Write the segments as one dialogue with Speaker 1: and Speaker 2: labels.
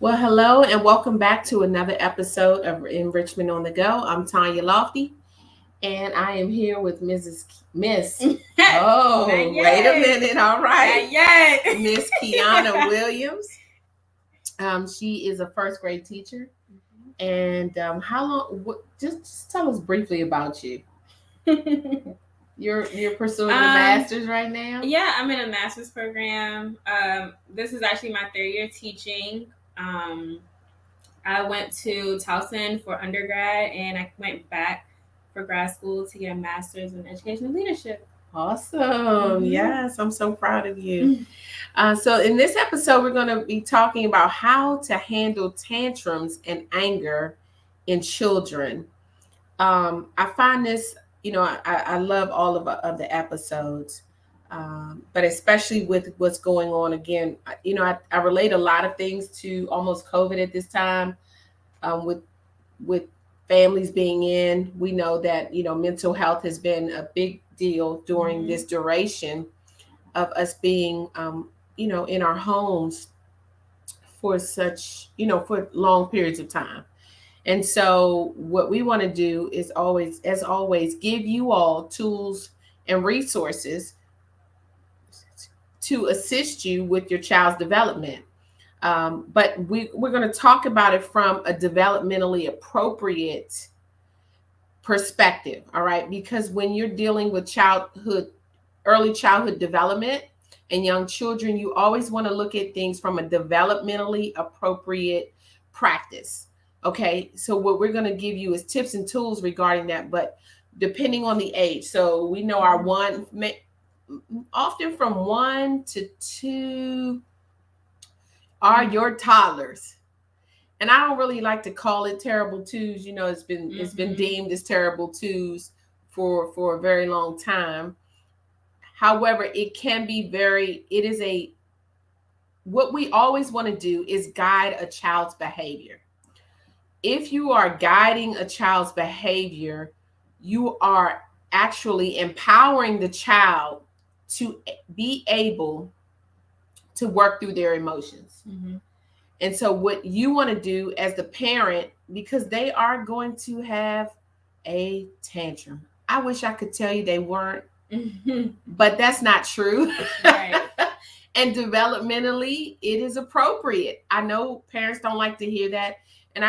Speaker 1: Well, hello and welcome back to another episode of Enrichment on the Go. I'm Tanya Lofty and I am here with Miss. Oh, wait a minute. All right. Miss Keyanna Williams. She is a first grade teacher. And how long? Just tell us briefly about you. You're pursuing your master's right now?
Speaker 2: Yeah, I'm in a master's program. This is actually my third year teaching. I went to Towson for undergrad, and I went back for grad school to get a master's in education and leadership.
Speaker 1: Awesome. Mm-hmm. Yes, I'm so proud of you. So in this episode, we're going to be talking about how to handle tantrums and anger in children. I find this, I love all of the episodes, but especially with what's going on again. I relate a lot of things to almost COVID at this time, with families being in. We know that mental health has been a big deal during this duration of us being in our homes for such for long periods of time. And so what we want to do is always give you all tools and resources to assist you with your child's development. But we're going to talk about it from a developmentally appropriate perspective. All right. Because when you're dealing with early childhood development and young children, you always want to look at things from a developmentally appropriate practice. Okay. So what we're going to give you is tips and tools regarding that, but depending on the age. So we know often from 1 to 2 are your toddlers. And I don't really like to call it terrible twos. It's been deemed as terrible twos for a very long time. However, what we always want to do is guide a child's behavior. If you are guiding a child's behavior, you are actually empowering the child to be able to work through their emotions. Mm-hmm. And so what you want to do as the parent, because they are going to have a tantrum. I wish I could tell you they weren't, but that's not true. Right. And developmentally, it is appropriate. I know parents don't like to hear that. And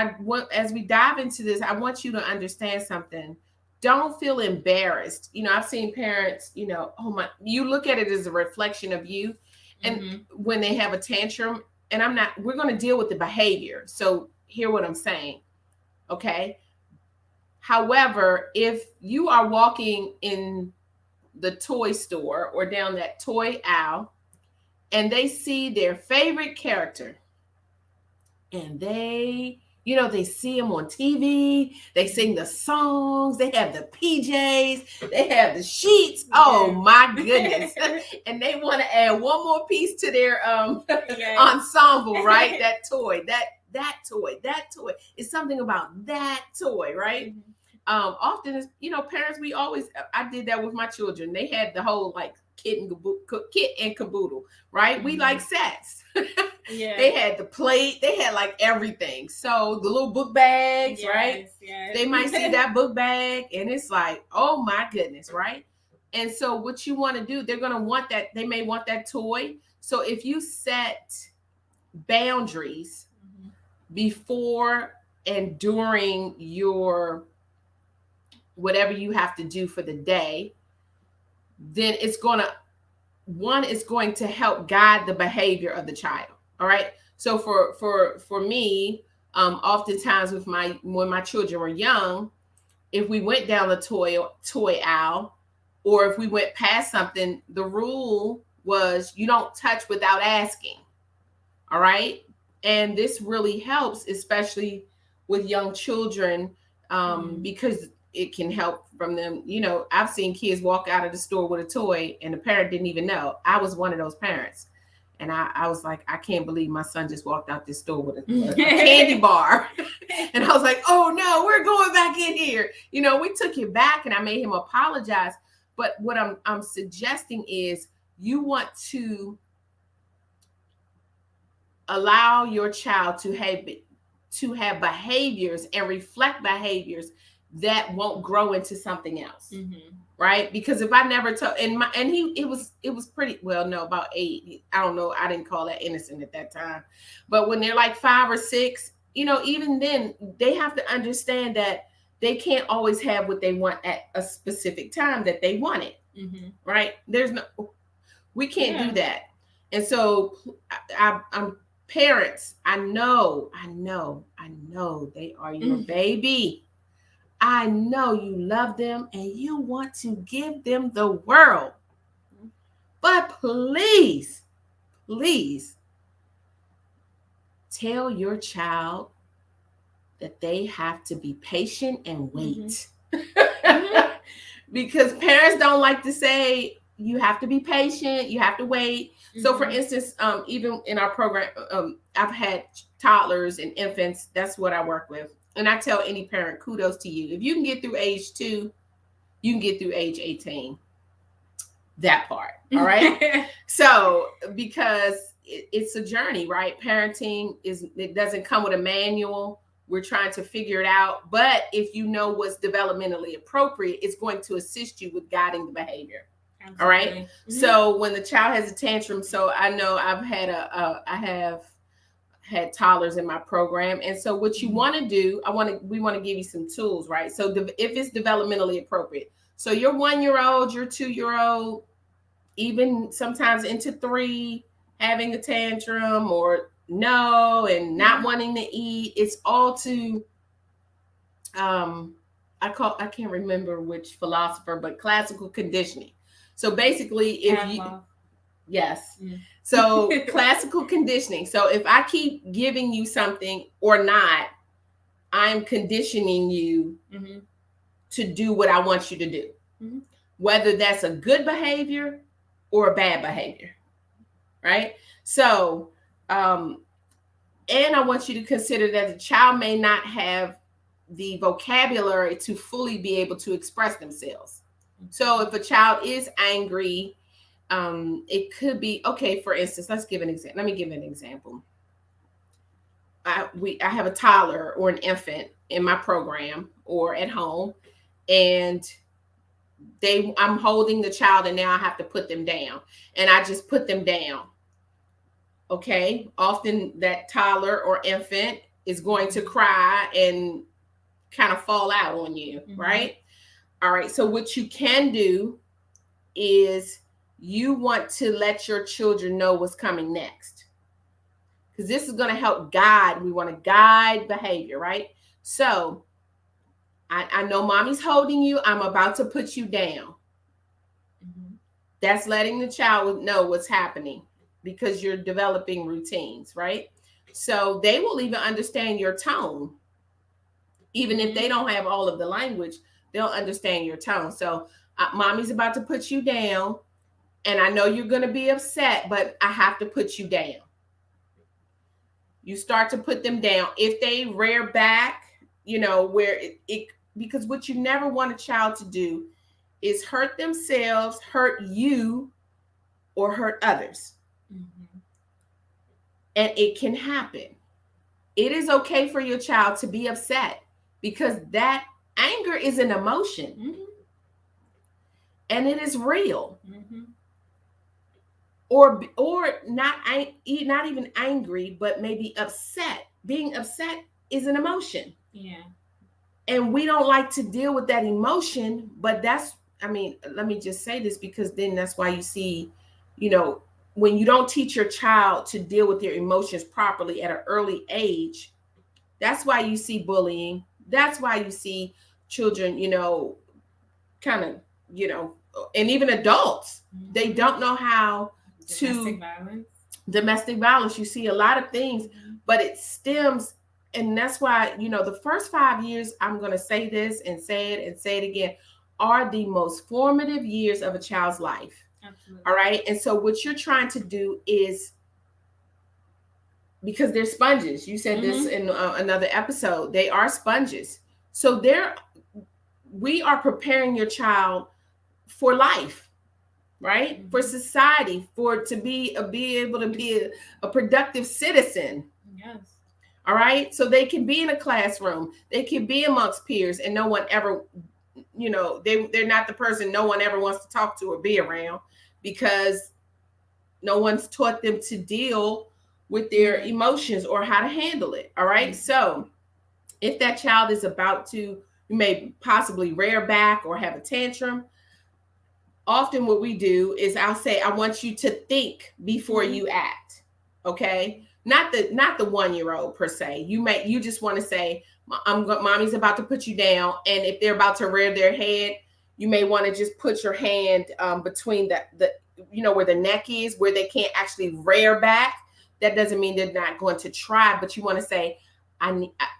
Speaker 1: as we dive into this, I want you to understand something. Don't feel embarrassed. I've seen parents, you look at it as a reflection of you. And when they have a tantrum, and we're going to deal with the behavior. So hear what I'm saying. Okay. However, if you are walking in the toy store or down that toy aisle and they see their favorite character and they see them on TV, they sing the songs, they have the PJs, they have the sheets. Oh my goodness. And they want to add one more piece to their ensemble, right? That toy. It's something about that toy, right? Often as parents, I did that with my children. They had the whole kit and caboodle, right? We like sets. Yeah. They had the plate, they had everything. So the little book bags, right? Yes. They might see that book bag and it's like, oh my goodness, right? And so what you want to do, they're going to want that. They may want that toy. So if you set boundaries before and during your whatever you have to do for the day, then it's going to help guide the behavior of the child. All right. So for me, oftentimes when my children were young, if we went down the toy aisle, or if we went past something, the rule was you don't touch without asking. All right. And this really helps, especially with young children, because it can help from them. I've seen kids walk out of the store with a toy and the parent didn't even know. I was one of those parents. And I was like, I can't believe my son just walked out this store with a candy bar. And I was like, oh no, we're going back in here. We took it back and I made him apologize. But what I'm suggesting is you want to allow your child to have behaviors and reflect behaviors that won't grow into something else. Right? Because if I never told, and it was pretty well, no, about 8. I don't know. I didn't call that innocent at that time, but when they're like 5 or 6, even then they have to understand that they can't always have what they want at a specific time that they want it. Right? We can't do that. And so I'm parents. I know they are your baby. I know you love them and you want to give them the world. But please tell your child that they have to be patient and wait. Because parents don't like to say, you have to be patient, you have to wait. So for instance, even in our program, I've had toddlers and infants. That's what I work with. And I tell any parent, kudos to you. If you can get through age 2, you can get through age 18. That part. All right. So, because it's a journey, right? Parenting it doesn't come with a manual. We're trying to figure it out. But if you know what's developmentally appropriate, it's going to assist you with guiding the behavior. Absolutely. All right. So when the child has a tantrum, so I know I have had toddlers in my program. And so what you want to do, we want to give you some tools, right? So if it's developmentally appropriate. So your 1-year-old, your 2-year-old, even sometimes into 3, having a tantrum or no, and not wanting to eat. It's all to, I can't remember which philosopher, but classical conditioning. So basically yes. So classical conditioning. So if I keep giving you something or not, I'm conditioning you to do what I want you to do, whether that's a good behavior or a bad behavior, right? So, and I want you to consider that the child may not have the vocabulary to fully be able to express themselves. So if a child is angry, it could be, okay, for instance, let me give an example. I have a toddler or an infant in my program or at home, and I'm holding the child, and now I have to put them down, and I just put them down. Okay. Often that toddler or infant is going to cry and kind of fall out on you. Right. All right. So what you can do is you want to let your children know what's coming next, because this is going to help guide. We want to guide behavior. Right. So I know mommy's holding you. I'm about to put you down. That's letting the child know what's happening, because you're developing routines, right? So they will even understand your tone. Even if they don't have all of the language, they'll understand your tone. So mommy's about to put you down, and I know you're going to be upset, but I have to put you down. You start to put them down. If they rear back, where because what you never want a child to do is hurt themselves, hurt you, or hurt others. And it can happen. It is okay for your child to be upset, because that anger is an emotion. And it is real. Or not even angry, but maybe upset. Being upset is an emotion. Yeah. And we don't like to deal with that emotion, but let me just say this, because then that's why you see, when you don't teach your child to deal with their emotions properly at an early age, that's why you see bullying. That's why you see children, kind of, and even adults, they don't know how domestic violence. You see a lot of things, but it stems. And that's why, the first 5 years, I'm going to say this and say it and say it again, are the most formative years of a child's life. Absolutely. All right. And so what you're trying to do is, because they're sponges. You said this in another episode. They are sponges. So we are preparing your child for life. right? For society, to be able to be a productive citizen.
Speaker 2: Yes.
Speaker 1: All right. So they can be in a classroom, they can be amongst peers, and no one ever, they're not the person no one ever wants to talk to or be around, because no one's taught them to deal with their emotions or how to handle it. All right. So if that child is about to, you may possibly rear back or have a tantrum, often what we do is I'll say, I want you to think before you act. Okay. Not the 1-year-old per se. You just want to say, mommy's about to put you down. And if they're about to rear their head, you may want to just put your hand between the where the neck is, where they can't actually rear back. That doesn't mean they're not going to try, but you want to say,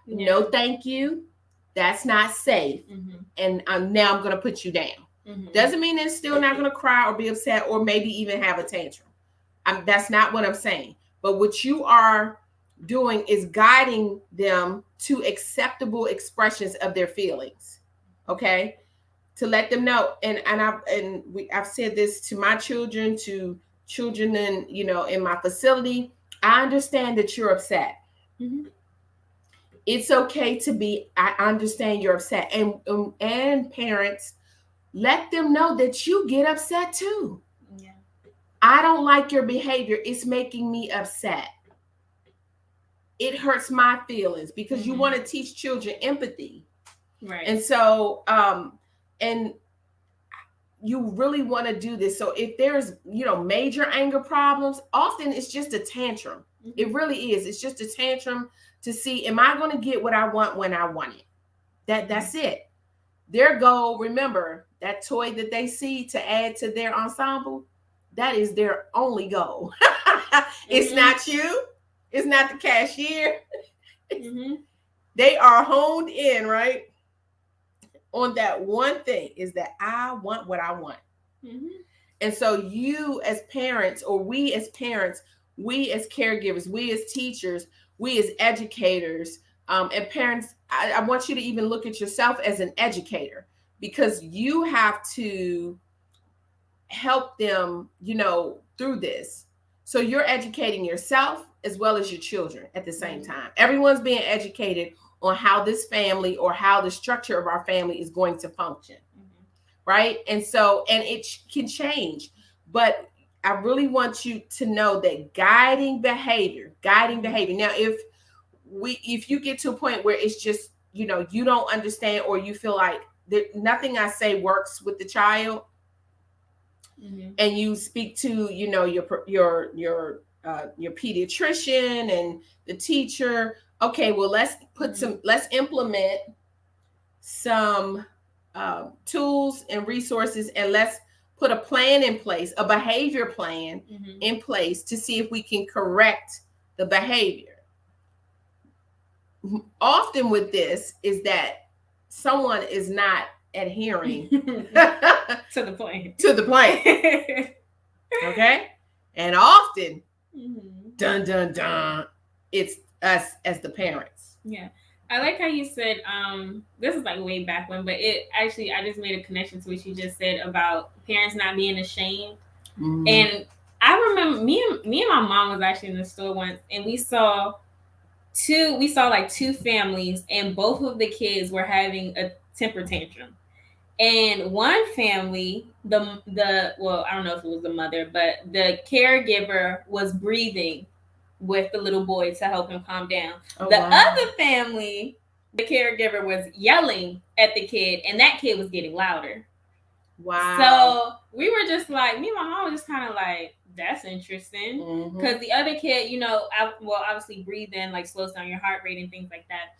Speaker 1: no, thank you. That's not safe. And now I'm going to put you down. Doesn't mean they're still not going to cry or be upset or maybe even have a tantrum. That's not what I'm saying. But what you are doing is guiding them to acceptable expressions of their feelings. Okay, to let them know. And I've said this to my children, to children in my facility. I understand that you're upset. It's okay to be. I understand you're upset, and parents, let them know that you get upset too. Yeah. I don't like your behavior. It's making me upset. It hurts my feelings, because you want to teach children empathy. Right. And so, and you really want to do this. So if there's, major anger problems, often it's just a tantrum. It really is. It's just a tantrum to see, am I going to get what I want when I want it? That's it. Their goal, remember, that toy that they see to add to their ensemble, that is their only goal. It's not you. It's not the cashier. They are honed in, right, on that one thing, is that I want what I want. And so you as parents, or we as parents, we as caregivers, we as teachers, we as educators, and parents, I want you to even look at yourself as an educator, because you have to help them, through this. So you're educating yourself as well as your children at the same time. Everyone's being educated on how this family, or how the structure of our family is going to function. Right. And so, and it can change, but I really want you to know that guiding behavior. Now, if you get to a point where it's just, you don't understand, or you feel like nothing I say works with the child, and you speak to, your pediatrician and the teacher. Okay, well, let's implement some tools and resources, and let's put a plan in place, a behavior plan in place, to see if we can correct the behavior. Often with this is that someone is not adhering
Speaker 2: to the plan.
Speaker 1: Okay. And often, dun, dun, dun, it's us as the parents.
Speaker 2: Yeah. I like how you said, this is like way back when, but I just made a connection to what you just said about parents not being ashamed. And I remember me and my mom was actually in the store once, and we saw like two families, and both of the kids were having a temper tantrum. And one family, well, I don't know if it was the mother, but the caregiver was breathing with the little boy to help him calm down. Other family, the caregiver was yelling at the kid, and that kid was getting louder. Wow. So we were just like, me and my mom was just kind of like, that's interesting. Because the other kid, obviously breathing like slows down your heart rate and things like that.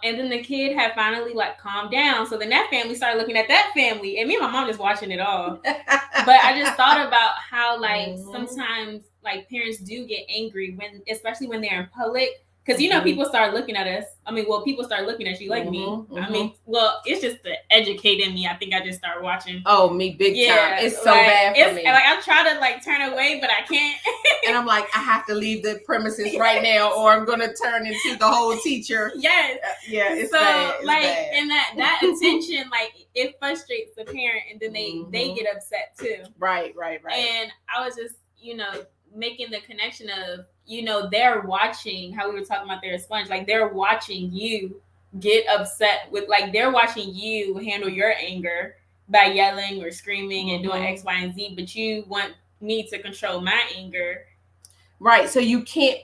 Speaker 2: And then the kid had finally like calmed down. So then that family started looking at that family, and me and my mom just watching it all. But I just thought about how like sometimes like parents do get angry especially when they're in public, Because, people start looking at us. I mean, people start looking at you like me. I mean, it's just the educating me. I think I just start watching.
Speaker 1: Oh, me big time. It's so bad for me.
Speaker 2: Like, I try to, turn away, but I can't.
Speaker 1: And I'm like, I have to leave the premises right now, or I'm going to turn into the whole teacher.
Speaker 2: Yes.
Speaker 1: Yeah, it's bad. It's bad.
Speaker 2: And that attention, it frustrates the parent, and then they get upset, too.
Speaker 1: Right.
Speaker 2: And I was just, making the connection of, they're watching how we were talking about their sponge. Like, they're watching you get upset with, they're watching you handle your anger by yelling or screaming and doing X, Y, and Z, but you want me to control my anger.
Speaker 1: Right. So you can't,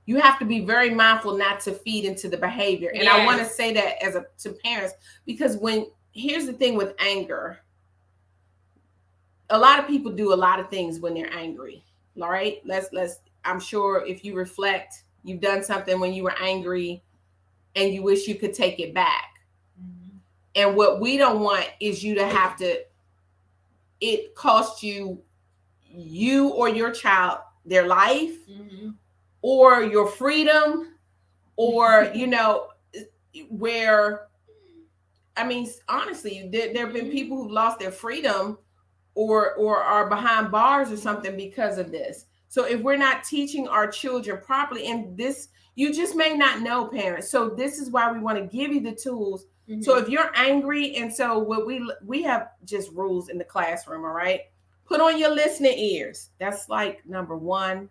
Speaker 1: you have to be very mindful not to feed into the behavior. And I want to say that to parents, because here's the thing with anger. A lot of people do a lot of things when they're angry. All right. I'm sure if you reflect, you've done something when you were angry and you wish you could take it back. Mm-hmm. And what we don't want is you to have to, it cost you or your child their life, or your freedom, or, where, I mean, honestly, there have been people who've lost their freedom or are behind bars or something because of this. So if we're not teaching our children properly, and this, you just may not know, parents. So this is why we want to give you the tools. Mm-hmm. So if you're angry, and so what we have just rules in the classroom, all right? Put on your listening ears. That's like number one.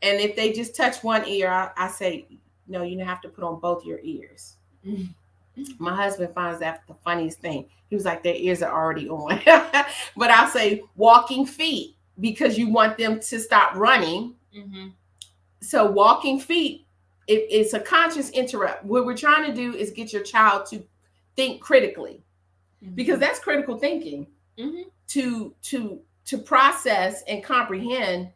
Speaker 1: And if they just touch one ear, I say, no, you have to put on both your ears. Mm-hmm. My husband finds that the funniest thing. He was like, their ears are already on. But I'll say walking feet, because you want them to stop running. Mm-hmm. So walking feet, it's a conscious interrupt. What we're trying to do is get your child to think critically, because that's critical thinking, to process and comprehend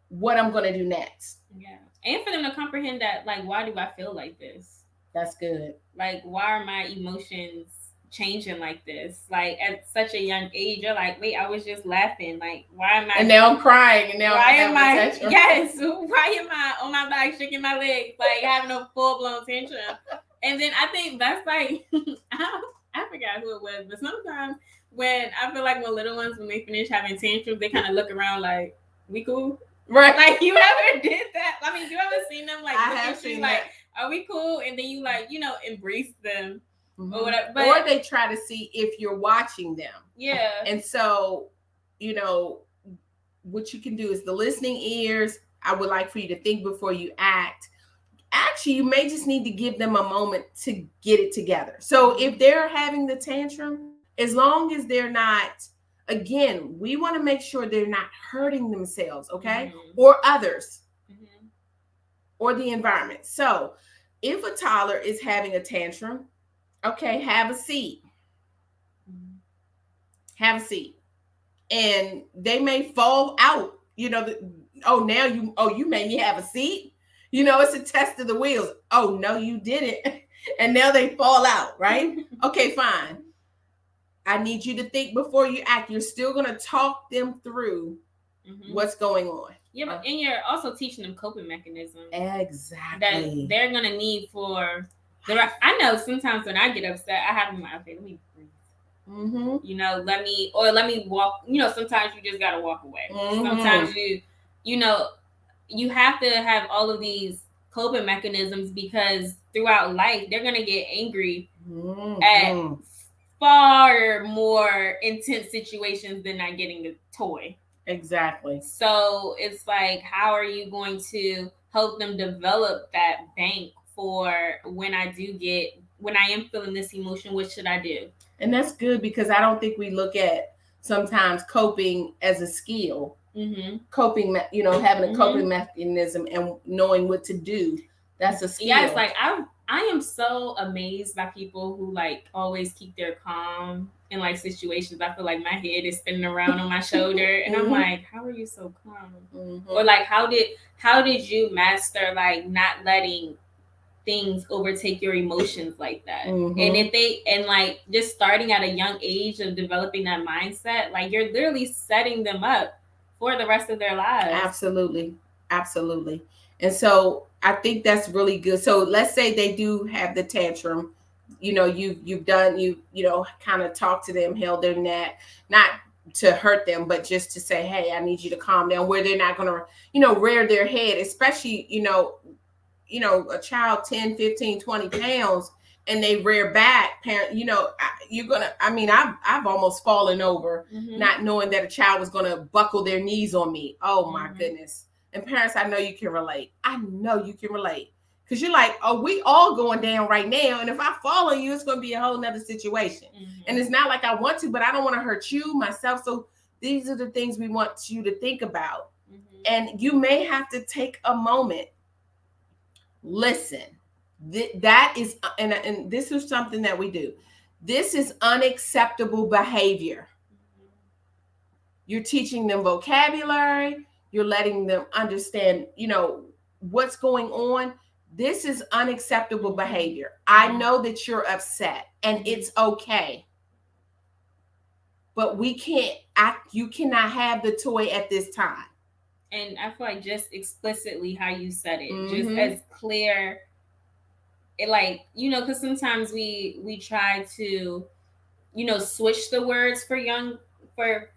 Speaker 1: what I'm going to do next.
Speaker 2: Yeah. And for them to comprehend that, why do I feel like this?
Speaker 1: That's good.
Speaker 2: Why are my emotions changing like this? At such a young age, you're like, wait, I was just laughing. Why am I?
Speaker 1: And now I'm crying. And now
Speaker 2: why am I? Yes. Why am I on my back shaking my legs, having a full blown tantrum? And then I think that's I forgot who it was, but sometimes when I feel like when little ones, when they finish having tantrums, they kind of look around like, we cool?
Speaker 1: Right.
Speaker 2: You ever did that? I mean, you ever seen them
Speaker 1: I have seen that.
Speaker 2: Are we cool? And then you embrace them,
Speaker 1: or whatever. Or they try to see if you're watching them.
Speaker 2: Yeah.
Speaker 1: And so, what you can do is the listening ears. I would like for you to think before you act. Actually, you may just need to give them a moment to get it together. So if they're having the tantrum, as long as they're not, again, we want to make sure they're not hurting themselves, okay? Or others. Or the environment. So if a toddler is having a tantrum, okay, have a seat. Have a seat. And they may fall out, you made me have a seat. It's a test of the wheels. Oh, no, you didn't. And now they fall out, right? Okay, fine. I need you to think before you act. You're still going to talk them through what's going on.
Speaker 2: Yeah, but and you're also teaching them coping mechanisms.
Speaker 1: Exactly.
Speaker 2: That they're going to need for the rest. I know sometimes when I get upset, I have them, okay, let me breathe. Let me walk. Sometimes you just got to walk away. Sometimes you have to have all of these coping mechanisms, because throughout life, they're going to get angry at far more intense situations than not getting the toy.
Speaker 1: Exactly.
Speaker 2: So it's how are you going to help them develop that bank for when I am feeling this emotion, what should I do?
Speaker 1: And that's good, because I don't think we look at sometimes coping as a skill. Coping, having a coping mechanism and knowing what to do. That's a skill.
Speaker 2: Yeah, it's I am so amazed by people who always keep their calm in situations. I feel like my head is spinning around on my shoulder, and I'm like, how are you so calm? Or how did you master not letting things overtake your emotions like that? And if they just starting at a young age of developing that mindset, you're literally setting them up for the rest of their lives.
Speaker 1: Absolutely. Absolutely. And so I think that's really good. So let's say they do have the tantrum. You've done kind of talk to them, held their neck, not to hurt them, but just to say, hey, I need you to calm down, where they're not gonna, rear their head, especially, a child 10, 15, 20 pounds and they rear back, parent, you're gonna, I've almost fallen over, not knowing that a child was gonna buckle their knees on me. Oh my goodness. And parents, I know you can relate. Because you're like, oh, we all going down right now. And if I fall on you, it's going to be a whole nother situation. And it's not like I want to, but I don't want to hurt you, myself. So these are the things we want you to think about. And you may have to take a moment. Listen, that is, and this is something that we do. This is unacceptable behavior. You're teaching them vocabulary. You're letting them understand, what's going on. This is unacceptable behavior. I know that you're upset and it's okay. But you cannot have the toy at this time.
Speaker 2: And I feel like just explicitly how you said it, just as clear. It because sometimes we try to, switch the words for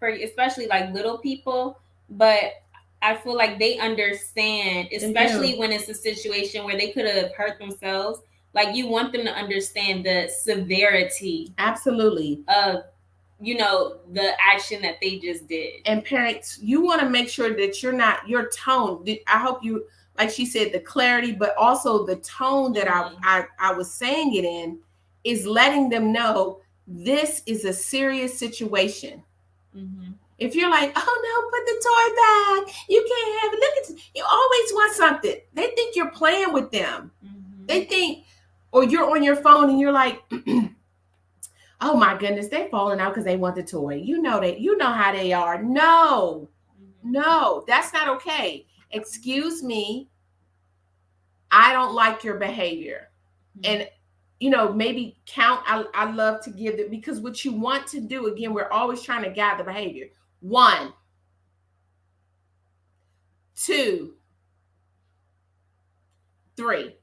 Speaker 2: especially like little people, but I feel like they understand, especially when it's a situation where they could have hurt themselves. Like, you want them to understand the severity,
Speaker 1: absolutely,
Speaker 2: of the action that they just did.
Speaker 1: And parents, you want to make sure that your tone. I hope you, like she said, the clarity, but also the tone that I was saying it in is letting them know this is a serious situation. If you're like, oh no, put the toy back, you can't have it. Look at you, always want something. They think you're playing with them. They think, or you're on your phone and you're like, oh my goodness, they're falling out because they want the toy. You know how they are. No, that's not okay. Excuse me. I don't like your behavior. And maybe count. I love to give it, because what you want to do, again, we're always trying to guide the behavior. 1, 2, 3.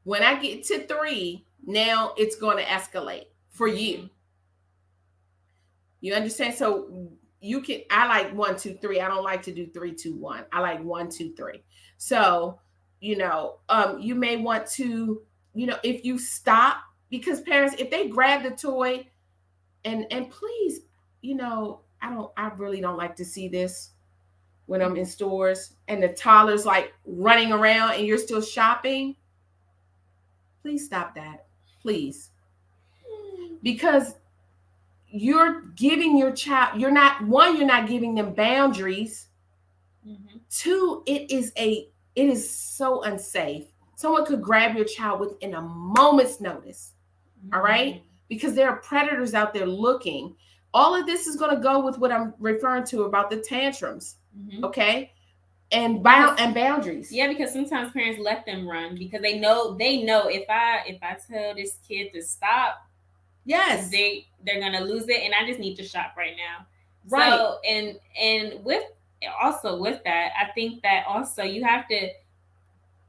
Speaker 1: When I get to 3, now it's going to escalate for you. You understand? So I like 1, 2, 3. I don't like to do 3, 2, 1. I like 1, 2, 3. So, you may want to, if you stop, because parents, if they grab the toy and please, I really don't like to see this when I'm in stores and the toddler's like running around and you're still shopping. Please stop that. Please. Because you're giving your child, you're not giving them boundaries. 2, it is so unsafe. Someone could grab your child within a moment's notice. All right? Because there are predators out there looking. All of this is going to go with what I'm referring to about the tantrums. Okay? And boundaries.
Speaker 2: Yeah, because sometimes parents let them run because they know if I tell this kid to stop,
Speaker 1: yes,
Speaker 2: they're gonna lose it, and I just need to shop right now.
Speaker 1: Right.
Speaker 2: So and with that, I think that also you have to,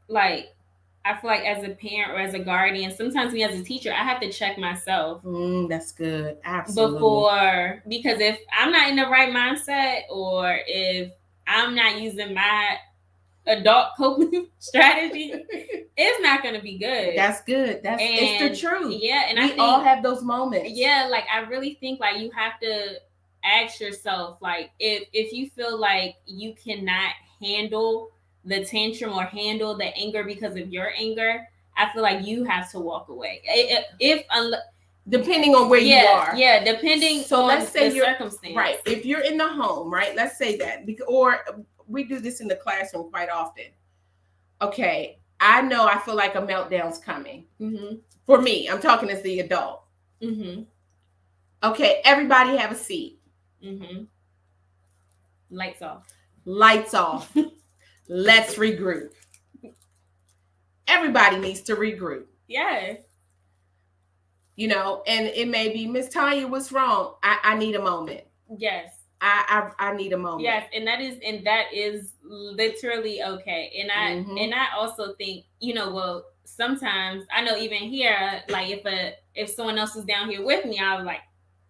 Speaker 2: like, I feel like as a parent or as a guardian, sometimes me as a teacher, I have to check myself.
Speaker 1: That's good. Absolutely.
Speaker 2: Because if I'm not in the right mindset, or if I'm not using my adult coping strategy, it's not going to be good.
Speaker 1: That's good. It's the truth.
Speaker 2: Yeah. And
Speaker 1: I think all have those moments.
Speaker 2: Yeah. Like, I really think like you have to ask yourself, like, if you feel like you cannot handle the tantrum or handle the anger because of your anger, I feel like you have to walk away.
Speaker 1: Depending on where you are.
Speaker 2: Yeah, depending on
Speaker 1: let's say
Speaker 2: the circumstance.
Speaker 1: Right. If you're in the home, right? Let's say that. Or we do this in the classroom quite often. Okay, I know I feel like a meltdown's coming. For me, I'm talking as the adult. Okay, everybody have a seat.
Speaker 2: Lights off.
Speaker 1: Let's regroup. Everybody needs to regroup.
Speaker 2: Yes.
Speaker 1: And it may be, Miss Tanya, what's wrong? I need a moment.
Speaker 2: Yes.
Speaker 1: I need a moment.
Speaker 2: Yes, and that is literally okay. And I also think, well, sometimes I know even here, like if someone else is down here with me, I was like,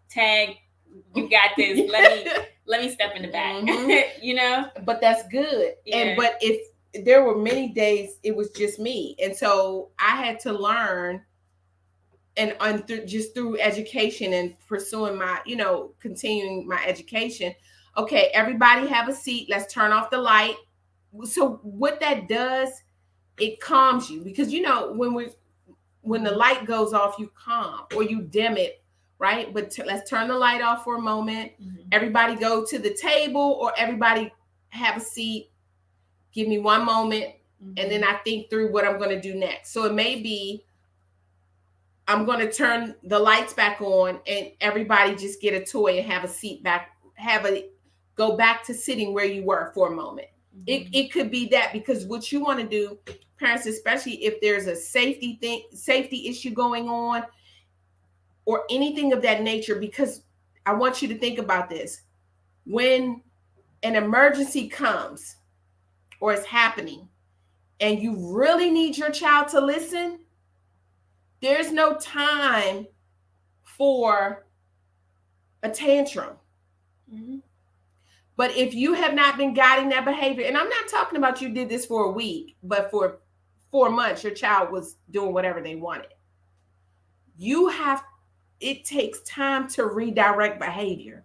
Speaker 2: tag, you got this. Let me step in the back.
Speaker 1: But that's good.
Speaker 2: Yeah.
Speaker 1: And but if there were many days it was just me, and so I had to learn, and just through education and pursuing my, continuing my education. Okay, everybody have a seat. Let's turn off the light. So what that does, it calms you, because when the light goes off, you calm or you dim it, right? But let's turn the light off for a moment. Everybody go to the table, or everybody have a seat. Give me one moment, and then I think through what I'm going to do next. So it may be, I'm going to turn the lights back on, and everybody just get a toy and have a seat back, go back to sitting where you were for a moment. It could be that, because what you want to do, parents, especially if there's a safety issue going on or anything of that nature, because I want you to think about this. When an emergency comes or is happening and you really need your child to listen, there's no time for a tantrum. But if you have not been guiding that behavior, and I'm not talking about you did this for a week, but for 4 months, your child was doing whatever they wanted. It takes time to redirect behavior.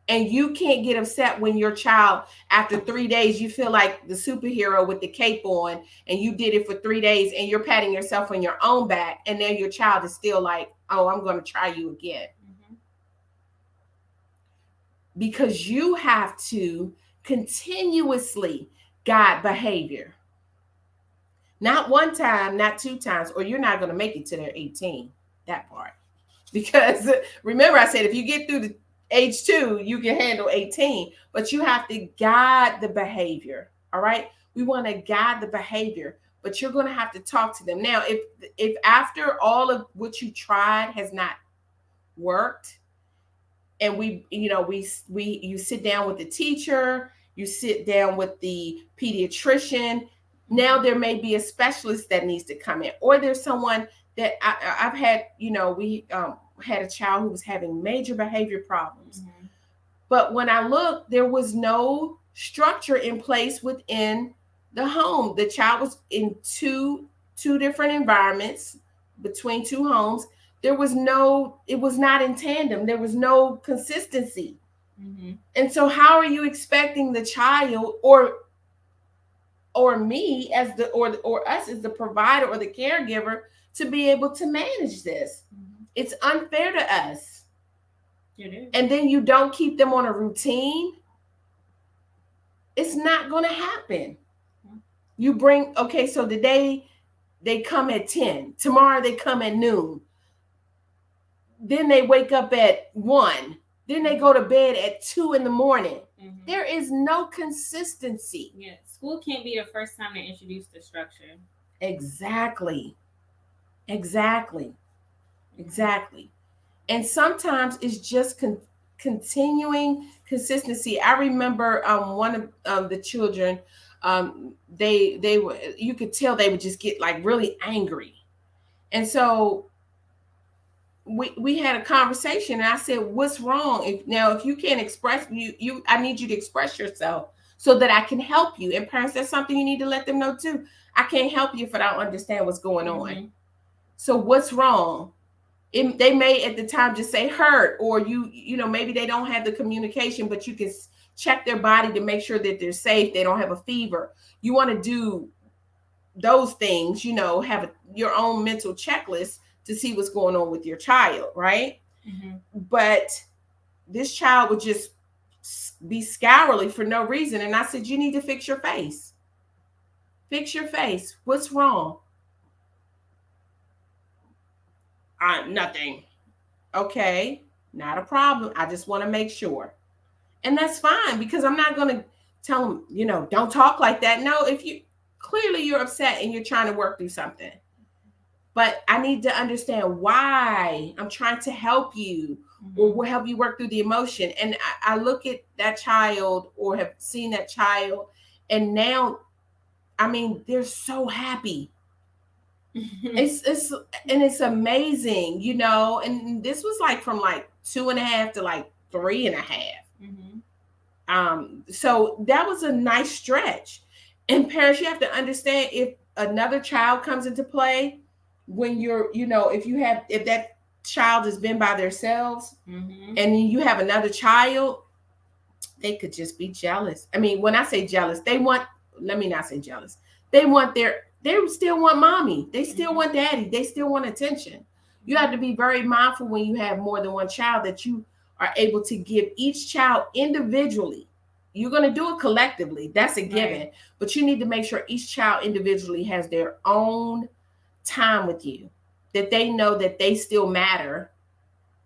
Speaker 1: And you can't get upset when your child, after 3 days, you feel like the superhero with the cape on, and you did it for 3 days, and you're patting yourself on your own back, and then your child is still like, oh, I'm going to try you again. Because you have to continuously guide behavior. Not one time, not 2 times, or you're not going to make it to their 18, that part. Because remember, I said, if you get through the age 2, you can handle 18, but you have to guide the behavior. All right. We want to guide the behavior, but you're going to have to talk to them. Now, if after all of what you tried has not worked, and you sit down with the teacher, you sit down with the pediatrician, now there may be a specialist that needs to come in, or there's someone that I've had, we had a child who was having major behavior problems. But when I looked, there was no structure in place within the home. The child was in two different environments between 2 homes. It was not in tandem. There was no consistency. And so how are you expecting the child or me as or us as the provider or the caregiver to be able to manage this? It's unfair to us.
Speaker 2: It is.
Speaker 1: And then you don't keep them on a routine, it's not going to happen. You bring, okay, so today they come at 10. Tomorrow they come at noon. Then they wake up at 1. Then they go to bed at 2 in the morning. There is no consistency.
Speaker 2: Yeah, school can't be the first time they introduce the structure.
Speaker 1: Exactly. And sometimes it's just continuing consistency. I remember one of the children, they were, you could tell they would just get like really angry. And so we had a conversation, and I said, what's wrong? If you can't express, I need you to express yourself so that I can help you. And parents, that's something you need to let them know too. I can't help you if I don't understand what's going on. So what's wrong? They may at the time just say hurt, or maybe they don't have the communication, but you can check their body to make sure that they're safe. They don't have a fever. You want to do those things, have your own mental checklist to see what's going on with your child, right? But this child would just be scourly for no reason. And I said, you need to fix your face. Fix your face. What's wrong? Nothing. Okay, not a problem. I just want to make sure. And that's fine, because I'm not going to tell them, don't talk like that. No, if you're upset and you're trying to work through something. but I need to understand why. I'm trying to help you, or will help you work through the emotion. And I look at that child, or have seen that child, and now, I mean, they're so happy. It's and it's amazing, you know. And this was like from like 2.5 to like 3.5. So that was a nice stretch. And parents, you have to understand, if another child comes into play, when you're, you know, if that child has been by themselves, and then you have another child, they could just be jealous. I mean, when I say jealous, let me not say jealous. They still want mommy. They still want daddy. They still want attention. You have to be very mindful when you have more than one child, that you are able to give each child individually. You're going to do it collectively. That's a given. Right. But you need to make sure each child individually has their own time with you, that they know that they still matter.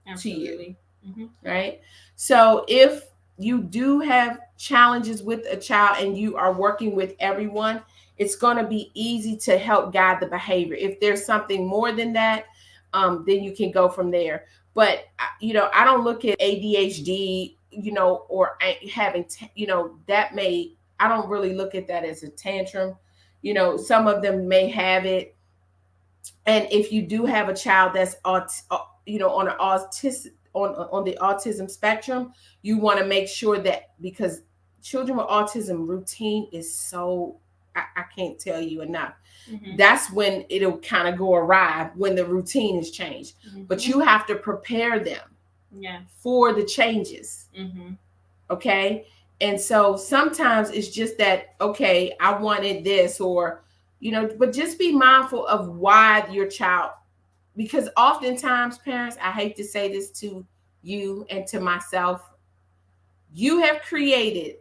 Speaker 1: Absolutely. To you. Right? So if you do have challenges with a child and you are working with everyone, it's going to be easy to help guide the behavior. If there's something more than that, then you can go from there. But, you know, I don't look at ADHD, you know, or having, you know, I don't really look at that as a tantrum. You know, some of them may have it. And if you do have a child that's, you know, on the autism spectrum, you want to make sure that, because children with autism, routine is so, I can't tell you enough. That's when it'll kind of go awry, when the routine is changed. But you have to prepare them for the changes. Okay. And so sometimes it's just that, okay, I wanted this, or, you know, but just be mindful of why your child, because oftentimes, parents, I hate to say this to you and to myself, you have created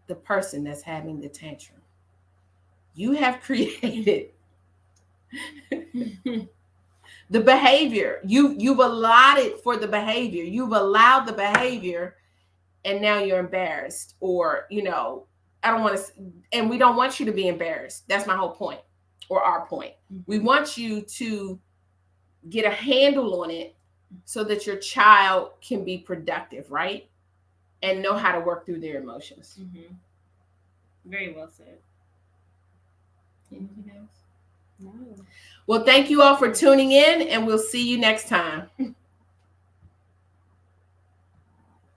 Speaker 1: the person that's having the tantrum. You have created the behavior. You've allotted for the behavior. You've allowed the behavior, and now you're embarrassed, or, you know, I don't want to, and we don't want you to be embarrassed. That's my whole point, or our point. We want you to get a handle on it so that your child can be productive, right? And know how to work through their emotions.
Speaker 2: Very well said.
Speaker 1: Anything else? No. Well, thank you all for tuning in, and we'll see you next time.